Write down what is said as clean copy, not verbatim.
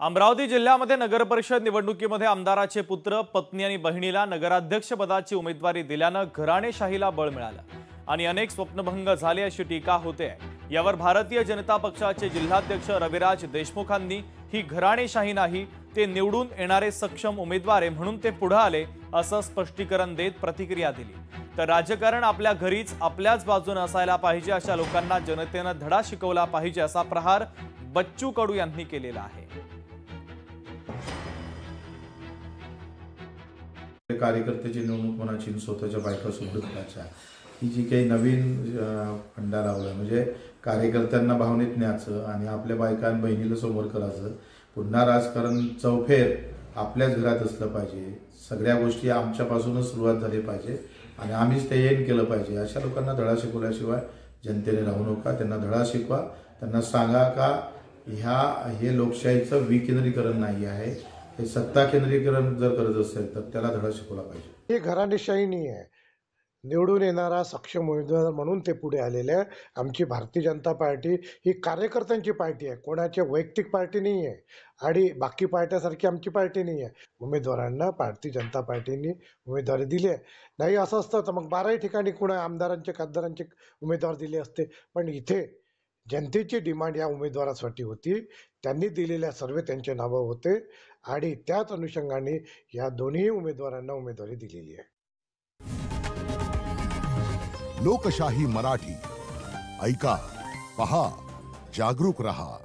अमरावती जिल्ह्यामध्ये नगरपरिषद निवडणुकीमध्ये आमदाराचे पुत्र, पत्नी आणि बहिणीला नगराध्यक्षपदाची उमेदवारी दिल्यानं घराणेशाहीला बळ मिळालं आणि अनेक स्वप्नभंग झाले अशी टीका होते। यावर भारतीय जनता पक्षाचे जिल्हाध्यक्ष रविराज देशमुखांनी ही घराणेशाही नाही, ते निवडून येणारे सक्षम उमेदवार म्हणून ते पुढे आले असं स्पष्टीकरण देत प्रतिक्रिया दिली। तर राजकारण आपल्या घरीच आपल्याच बाजूने असायला पाहिजे, अशा लोकांना जनतेने धडा शिकवला पाहिजे असा प्रहार बच्चू कडू यांनी केलेला आहे। कार्यकर्त्याची निवडणूक मनाची स्वतःच्या बायका सुद्धा ही जी काही नवीन फंडा लावला, म्हणजे कार्यकर्त्यांना भावनेत न्यायचं आणि आपल्या बायका आणि बहिणीला समोर करायचं। पुन्हा राजकारण चौफेर आपल्याच घरात असलं पाहिजे, सगळ्या गोष्टी आमच्यापासूनच सुरुवात झाली पाहिजे आणि आम्हीच ते येण केलं पाहिजे। अशा लोकांना धडा शिकवल्याशिवाय जनतेने राहू नका, त्यांना धडा शिकवा, त्यांना सांगा का हे लोकशाहीचं विकेंद्रीकरण नाही आहे, हे सत्ता केंद्रीकरण जर करत असेल तर त्याला धडा शिकवला पाहिजे। हे घराणेशाही नाही आहे, निवडून येणारा सक्षम उमेदवार म्हणून ते पुढे आलेले आहे। आमची भारतीय जनता पार्टी ही कार्यकर्त्यांची पार्टी आहे, कोणाची वैयक्तिक पार्टी नाही आहे आणि बाकी पार्ट्यासारखी आमची पार्टी नाही आहे। उमेदवारांना भारतीय जनता पार्टीने उमेदवारी दिली आहे, नाही असं असतं तर मग 12 ठिकाणी कोणा आमदारांचे खासदारांचे उमेदवार दिले असते, पण इथे जनतेची डिमांड या उमेदवारासाठी होती, त्यांनी दिलेल्या सर्व त्यांचे नावं होते आणि त्याच अनुषंगाने या दोन्ही उमेदवारांना उमेदवारी दिलेली आहे। लोकशाही मराठी ऐका, पहा, जागरूक रहा।